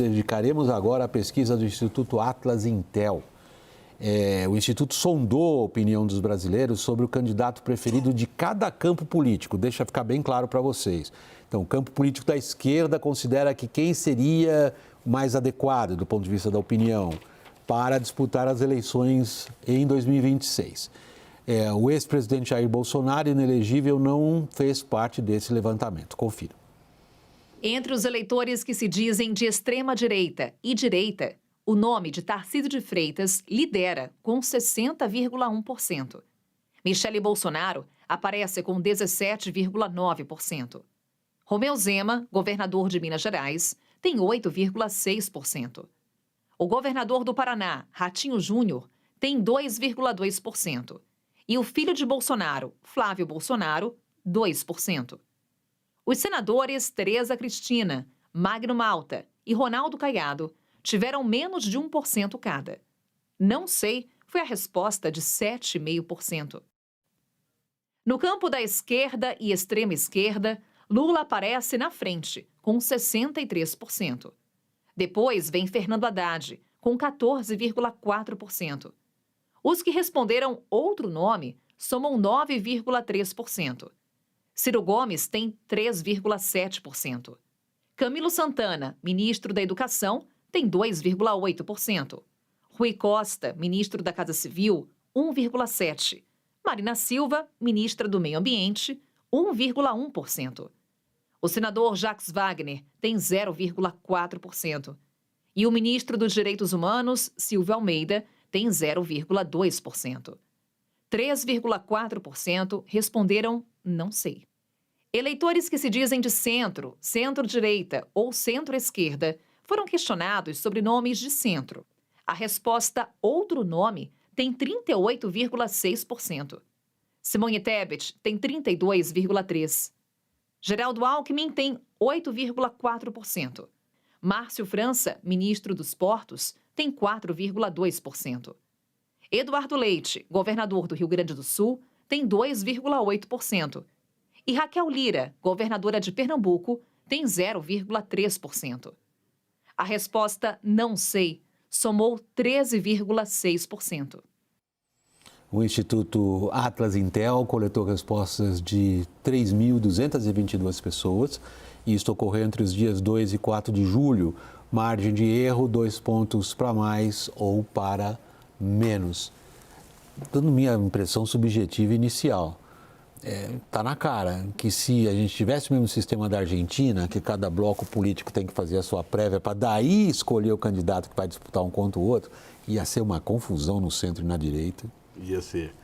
dedicaremos agora à pesquisa do Instituto Atlas Intel. O Instituto sondou a opinião dos brasileiros sobre o candidato preferido de cada campo político. Deixa ficar bem claro para vocês. Então, o campo político da esquerda considera que quem seria o mais adequado, do ponto de vista da opinião, para disputar as eleições em 2026. O ex-presidente Jair Bolsonaro, inelegível, não fez parte desse levantamento. Confira. Entre os eleitores que se dizem de extrema-direita e direita, o nome de Tarcísio de Freitas lidera com 60,1%. Michele Bolsonaro aparece com 17,9%. Romeu Zema, governador de Minas Gerais, tem 8,6%. O governador do Paraná, Ratinho Júnior, tem 2,2%. E o filho de Bolsonaro, Flávio Bolsonaro, 2%. Os senadores Tereza Cristina, Magno Malta e Ronaldo Caiado tiveram menos de 1% cada. Não sei foi a resposta de 7,5%. No campo da esquerda e extrema esquerda, Lula aparece na frente, com 63%. Depois vem Fernando Haddad, com 14,4%. Os que responderam outro nome somam 9,3%. Ciro Gomes tem 3,7%. Camilo Santana, ministro da Educação, tem 2,8%. Rui Costa, ministro da Casa Civil, 1,7%. Marina Silva, ministra do Meio Ambiente, 1,1%. O senador Jacques Wagner tem 0,4%. E o ministro dos Direitos Humanos, Silvio Almeida, tem 0,2%. 3,4% responderam não sei. Eleitores que se dizem de centro, centro-direita ou centro-esquerda foram questionados sobre nomes de centro. A resposta outro nome tem 38,6%. Simone Tebet tem 32,3%. Geraldo Alckmin tem 8,4%. Márcio França, ministro dos Portos, tem 4,2%. Eduardo Leite, governador do Rio Grande do Sul, tem 2,8%. E Raquel Lira, governadora de Pernambuco, tem 0,3%. A resposta não sei somou 13,6%. O Instituto Atlas Intel coletou respostas de 3.222 pessoas e isto ocorreu entre os dias 2 e 4 de julho. Margem de erro, 2 pontos para mais ou para menos. Dando minha impressão subjetiva inicial, está na cara que se a gente tivesse o mesmo sistema da Argentina, que cada bloco político tem que fazer a sua prévia para daí escolher o candidato que vai disputar um contra o outro, ia ser uma confusão no centro e na direita. Ia ser.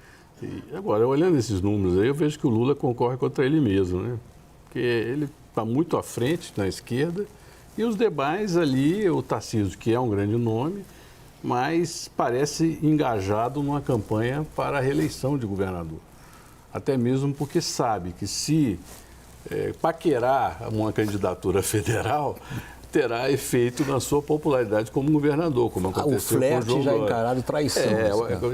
E agora, olhando esses números aí, eu vejo que o Lula concorre contra ele mesmo, né? Porque ele está muito à frente na esquerda e os demais ali, o Tarcísio, que é um grande nome, mas parece engajado numa campanha para a reeleição de governador. Até mesmo porque sabe que se paquerar uma candidatura federal, terá efeito na sua popularidade como governador, como aconteceu com o João Dória. O flerte já encarado traição.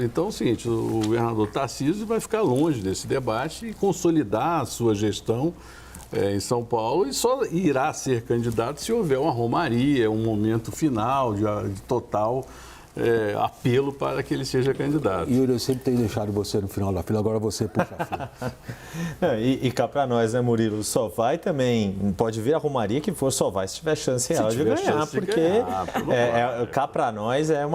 Então é o seguinte, o governador Tarcísio vai ficar longe desse debate e consolidar a sua gestão em São Paulo e só irá ser candidato se houver uma romaria, um momento final de total apelo para que ele seja candidato. Yuri, eu sempre tenho deixado você no final da fila, agora você puxa a fila. E cá para nós, né, Murilo? Só vai também, pode vir a romaria que for, só vai se tiver chance real de ganhar, porque cá para nós é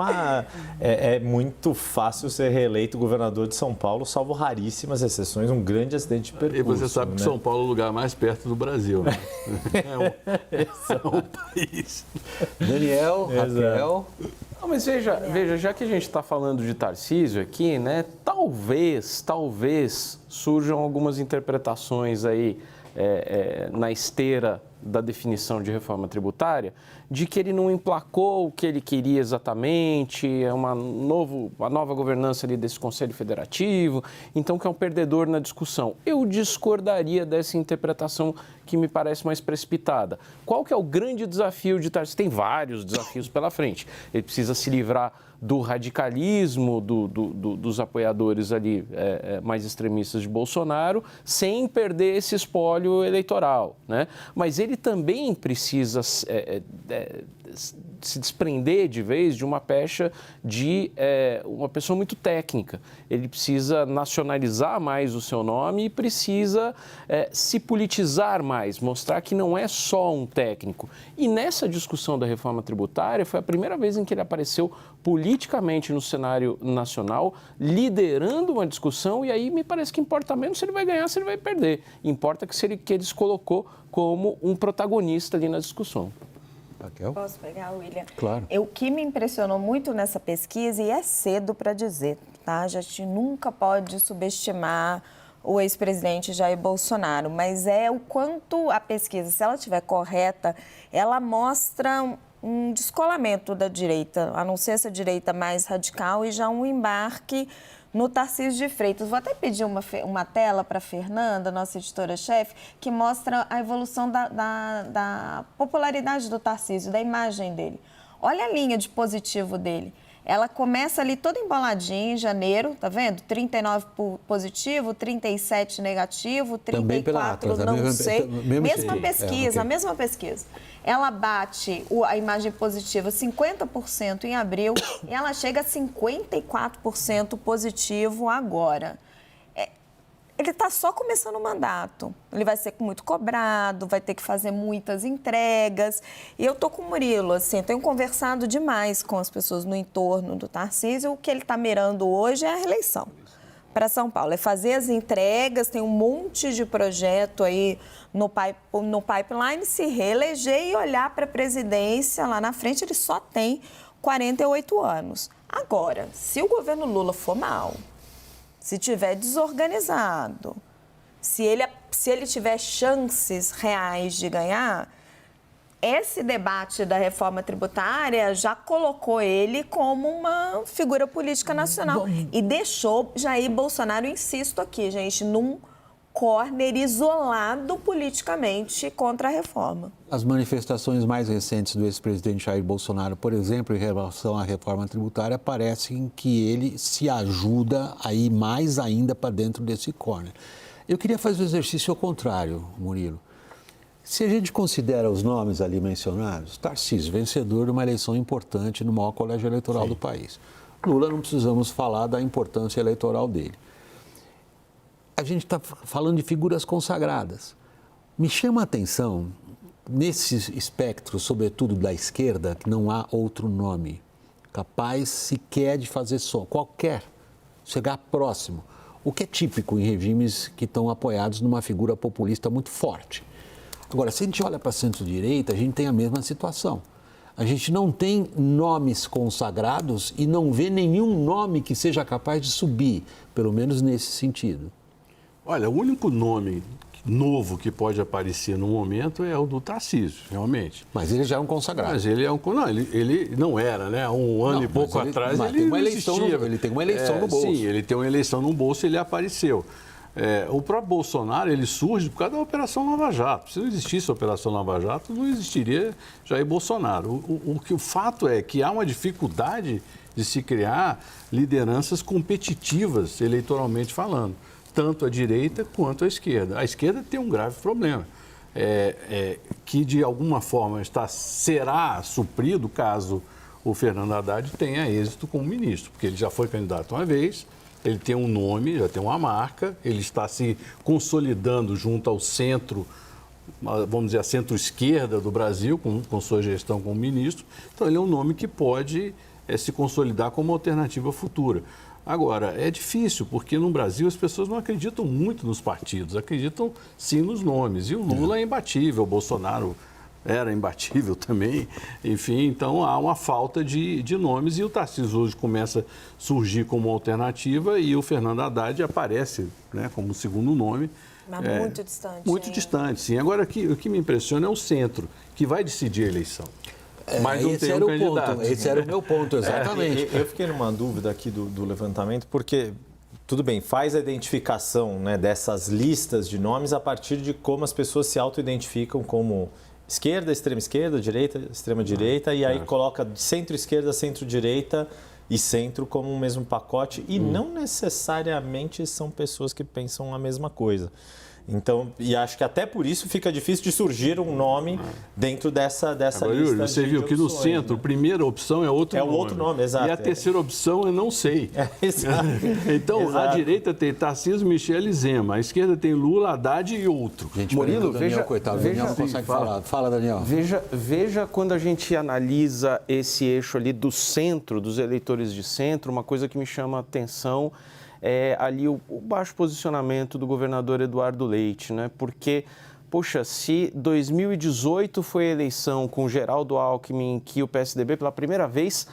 muito fácil ser reeleito governador de São Paulo, salvo raríssimas exceções, um grande acidente de percurso. E você sabe que São Paulo é o lugar mais perto do Brasil, né? É um país. Daniel, Raquel... Não, mas veja, já que a gente está falando de Tarcísio aqui, né, talvez surjam algumas interpretações aí na esteira da definição de reforma tributária, de que ele não emplacou o que ele queria exatamente, uma nova governança ali desse Conselho Federativo, então que é um perdedor na discussão. Eu discordaria dessa interpretação que me parece mais precipitada. Qual que é o grande desafio de Tarcísio? Tem vários desafios pela frente. Ele precisa se livrar do radicalismo dos apoiadores ali mais extremistas de Bolsonaro, sem perder esse espólio eleitoral, né? Mas ele também precisa se desprender de vez de uma pecha de uma pessoa muito técnica. Ele precisa nacionalizar mais o seu nome e precisa se politizar mais, mostrar que não é só um técnico. E nessa discussão da reforma tributária foi a primeira vez em que ele apareceu politicamente no cenário nacional, liderando uma discussão, e aí me parece que importa menos se ele vai ganhar, se ele vai perder. Importa que ele se colocou como um protagonista ali na discussão. Raquel? Posso pegar, William? Claro. O que me impressionou muito nessa pesquisa, e é cedo para dizer, tá? A gente nunca pode subestimar o ex-presidente Jair Bolsonaro, mas é o quanto a pesquisa, se ela estiver correta, ela mostra um descolamento da direita, a não ser essa direita mais radical, e já um embarque no Tarcísio de Freitas. Vou até pedir uma tela para a Fernanda, nossa editora-chefe, que mostra a evolução da popularidade do Tarcísio, da imagem dele. Olha a linha de positivo dele. Ela começa ali toda emboladinha em janeiro, tá vendo? 39 positivo, 37 negativo, 34 não sei. Mesma pesquisa. Ela bate a imagem positiva 50% em abril e ela chega a 54% positivo agora. Ele está só começando o mandato. Ele vai ser muito cobrado, vai ter que fazer muitas entregas. E eu estou com o Murilo, assim, tenho conversado demais com as pessoas no entorno do Tarcísio. O que ele está mirando hoje é a reeleição para São Paulo. É fazer as entregas, tem um monte de projeto aí no pipeline, se reeleger e olhar para a presidência lá na frente. Ele só tem 48 anos. Agora, se o governo Lula for mal, se tiver desorganizado, se ele tiver chances reais de ganhar, esse debate da reforma tributária já colocou ele como uma figura política nacional e deixou Jair Bolsonaro, insisto aqui, gente, num corner isolado politicamente contra a reforma. As manifestações mais recentes do ex-presidente Jair Bolsonaro, por exemplo, em relação à reforma tributária, parecem que ele se ajuda a ir mais ainda para dentro desse corner. Eu queria fazer o exercício ao contrário, Murilo. Se a gente considera os nomes ali mencionados, Tarcísio, vencedor de uma eleição importante no maior colégio eleitoral do país. Lula, não precisamos falar da importância eleitoral dele. A gente está falando de figuras consagradas. Me chama a atenção, nesse espectro, sobretudo da esquerda, que não há outro nome capaz sequer de fazer chegar próximo, o que é típico em regimes que estão apoiados numa figura populista muito forte. Agora, se a gente olha para a centro-direita, a gente tem a mesma situação. A gente não tem nomes consagrados e não vê nenhum nome que seja capaz de subir, pelo menos nesse sentido. Olha, o único nome novo que pode aparecer no momento é o do Tarcísio, realmente. Mas ele já é um consagrado. Mas ele é um... Não, ele não era, né? Há um ano e pouco atrás ele tem uma eleição ele tem uma eleição no bolso. Sim, ele tem uma eleição no bolso e ele apareceu. O próprio Bolsonaro, ele surge por causa da Operação Lava Jato. Se não existisse a Operação Lava Jato, não existiria Jair Bolsonaro. O fato é que há uma dificuldade de se criar lideranças competitivas, eleitoralmente falando, tanto a direita quanto a esquerda. A esquerda tem um grave problema, que de alguma forma será suprido caso o Fernando Haddad tenha êxito como ministro, porque ele já foi candidato uma vez, ele tem um nome, já tem uma marca, ele está se consolidando junto ao centro, vamos dizer, a centro-esquerda do Brasil, com sua gestão como ministro. Então, ele é um nome que pode se consolidar como alternativa futura. Agora, é difícil, porque no Brasil as pessoas não acreditam muito nos partidos, acreditam sim nos nomes. E o Lula é imbatível, o Bolsonaro era imbatível também. Enfim, então há uma falta de nomes e o Tarcísio hoje começa a surgir como alternativa e o Fernando Haddad aparece, né, como segundo nome. Mas muito distante. Muito distante, sim. Agora, o que me impressiona é o centro, que vai decidir a eleição. Mas não tem um candidato. Esse era o meu ponto, exatamente. Eu fiquei numa dúvida aqui do levantamento, porque, tudo bem, faz a identificação, né, dessas listas de nomes a partir de como as pessoas se auto-identificam como esquerda, extrema-esquerda, direita, extrema-direita, e aí coloca centro-esquerda, centro-direita e centro como o mesmo pacote, e não necessariamente são pessoas que pensam a mesma coisa. Então, e acho que até por isso fica difícil de surgir um nome dentro dessa Agora, lista. Yuri, você viu que no centro, a primeira opção é outro nome. É o outro nome, exato. E a terceira opção é não sei. Exato. Então, Exato. a direita tem Tarcísio, Michel e Zema. A esquerda tem Lula, Haddad e outro. Gente, Murilo, Daniel, veja- coitado, veja- Daniel não consegue falar. Fala, Daniel. Veja quando a gente analisa esse eixo ali do centro, dos eleitores de centro, uma coisa que me chama a atenção é ali o baixo posicionamento do governador Eduardo Leite, né? Porque, poxa, se 2018 foi a eleição com Geraldo Alckmin, em que o PSDB pela primeira vez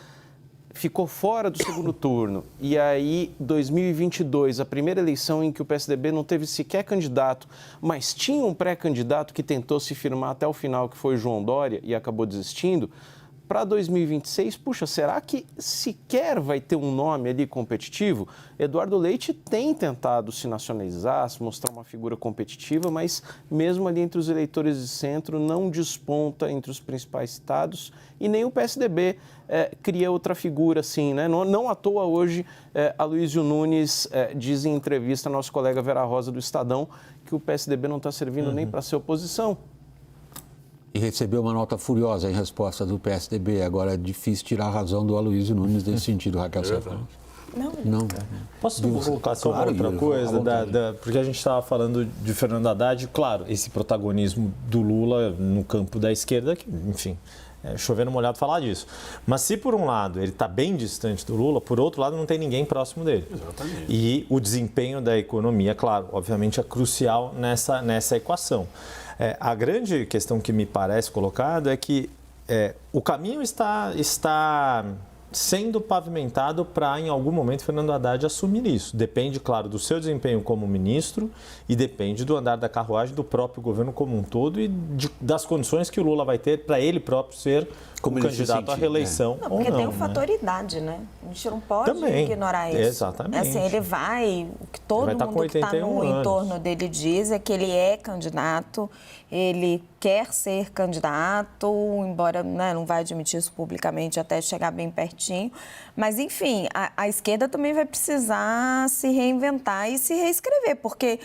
ficou fora do segundo turno, e aí 2022, a primeira eleição em que o PSDB não teve sequer candidato, mas tinha um pré-candidato que tentou se firmar até o final, que foi João Dória, e acabou desistindo, para 2026, puxa, será que sequer vai ter um nome ali competitivo? Eduardo Leite tem tentado se nacionalizar, se mostrar uma figura competitiva, mas mesmo ali entre os eleitores de centro não desponta entre os principais estados e nem o PSDB cria outra figura assim, né? Não à toa hoje, Aloysio Nunes diz em entrevista a nosso colega Vera Rosa do Estadão que o PSDB não está servindo nem para ser oposição. E recebeu uma nota furiosa em resposta do PSDB. Agora é difícil tirar a razão do Aloysio Nunes nesse sentido, Raquel Sefran. Não. Posso colocar só Claro, outra Yuri, coisa? à vontade. Porque a gente estava falando de Fernando Haddad, claro, esse protagonismo do Lula no campo da esquerda, que, enfim, chovendo molhado falar disso. Mas se por um lado ele está bem distante do Lula, por outro lado não tem ninguém próximo dele. Exatamente. E o desempenho da economia, claro, obviamente é crucial nessa equação. A grande questão que me parece colocada é que o caminho está sendo pavimentado para, em algum momento, Fernando Haddad assumir isso. Depende, claro, do seu desempenho como ministro e depende do andar da carruagem do próprio governo como um todo e das condições que o Lula vai ter para ele próprio ser Como o ele candidato se à sentir, reeleição Não, ou porque não. tem o né? fator idade, né? A gente não pode Também, ignorar isso. exatamente. Assim, ele vai, o que todo Ele vai estar com mundo que está 81 no anos. entorno dele diz é que ele é candidato, ele quer ser candidato, embora não vai admitir isso publicamente até chegar bem pertinho. Mas, enfim, a esquerda também vai precisar se reinventar e se reescrever, porque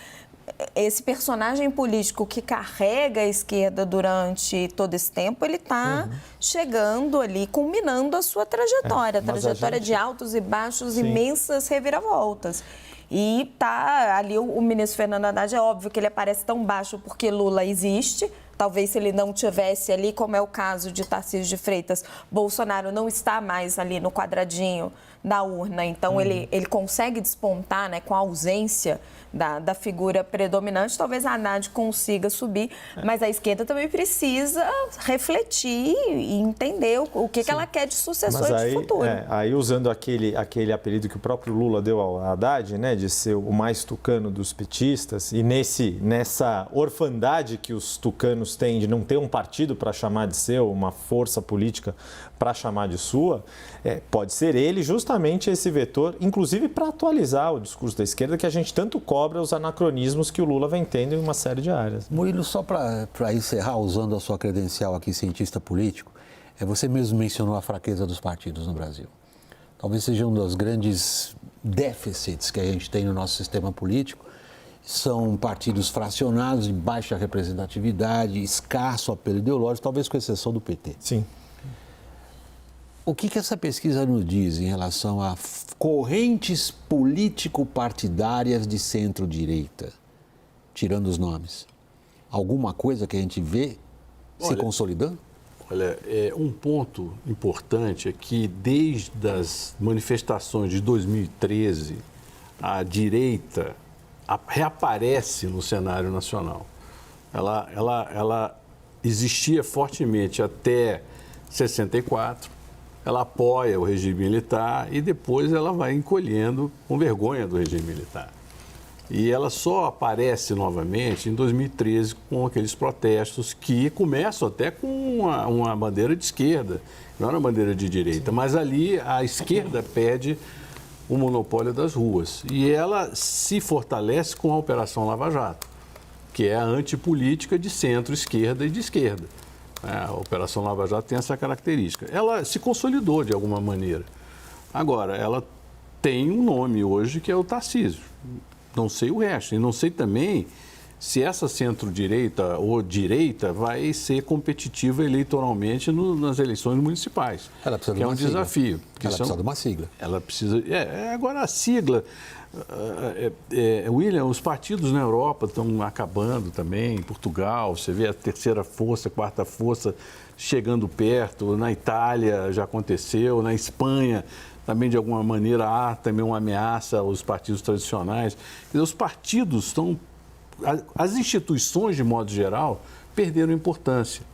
esse personagem político que carrega a esquerda durante todo esse tempo, ele está chegando ali, culminando a sua trajetória. Trajetória de altos e baixos, imensas reviravoltas. E tá ali o ministro Fernando Haddad, é óbvio que ele aparece tão baixo porque Lula existe. Talvez se ele não tivesse ali, como é o caso de Tarcísio de Freitas, Bolsonaro não está mais ali no quadradinho da urna. Então, ele consegue despontar, né, com a ausência da figura predominante. Talvez a Haddad consiga subir, mas a esquerda também precisa refletir e entender o que ela quer de sucessor de futuro. Aí usando aquele apelido que o próprio Lula deu ao Haddad, né, de ser o mais tucano dos petistas, e nessa orfandade que os tucanos têm de não ter um partido para chamar de seu, uma força política para chamar de sua, pode ser ele justamente esse vetor, inclusive para atualizar o discurso da esquerda, que a gente tanto cobra os anacronismos que o Lula vem tendo em uma série de áreas. Murilo, só para encerrar, usando a sua credencial aqui, cientista político, você mesmo mencionou a fraqueza dos partidos no Brasil. Talvez seja um dos grandes déficits que a gente tem no nosso sistema político. São partidos fracionados, de baixa representatividade, escasso apelo ideológico, talvez com exceção do PT. Sim. O que essa pesquisa nos diz em relação a correntes político-partidárias de centro-direita, tirando os nomes? Alguma coisa que a gente vê se consolidando? Olha, um ponto importante é que desde as manifestações de 2013, a direita reaparece no cenário nacional. Ela existia fortemente até 64, ela apoia o regime militar e depois ela vai encolhendo com vergonha do regime militar. E ela só aparece novamente em 2013 com aqueles protestos que começam até com uma bandeira de esquerda, não era uma bandeira de direita, mas ali a esquerda pede o monopólio das ruas. E ela se fortalece com a Operação Lava Jato, que é a antipolítica de centro-esquerda e de esquerda. A Operação Lava Jato tem essa característica. Ela se consolidou de alguma maneira. Agora, ela tem um nome hoje que é o Tarcísio. Não sei o resto. E não sei também se essa centro-direita ou direita vai ser competitiva eleitoralmente nas eleições municipais. Ela precisa que de uma sigla. Desafio. Ela precisa de uma sigla. Ela precisa... agora, a sigla... William, os partidos na Europa estão acabando também, em Portugal, você vê a terceira força, a quarta força chegando perto, na Itália já aconteceu, na Espanha também de alguma maneira há também uma ameaça aos partidos tradicionais. Quer dizer, os partidos estão... As instituições, de modo geral, perderam importância.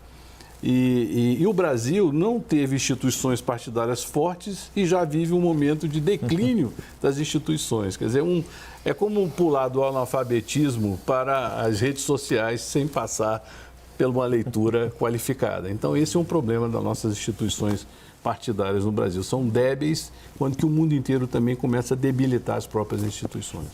E o Brasil não teve instituições partidárias fortes e já vive um momento de declínio das instituições. Quer dizer, é como pular do analfabetismo para as redes sociais sem passar por uma leitura qualificada. Então, esse é um problema das nossas instituições partidárias no Brasil. São débeis, quando que o mundo inteiro também começa a debilitar as próprias instituições.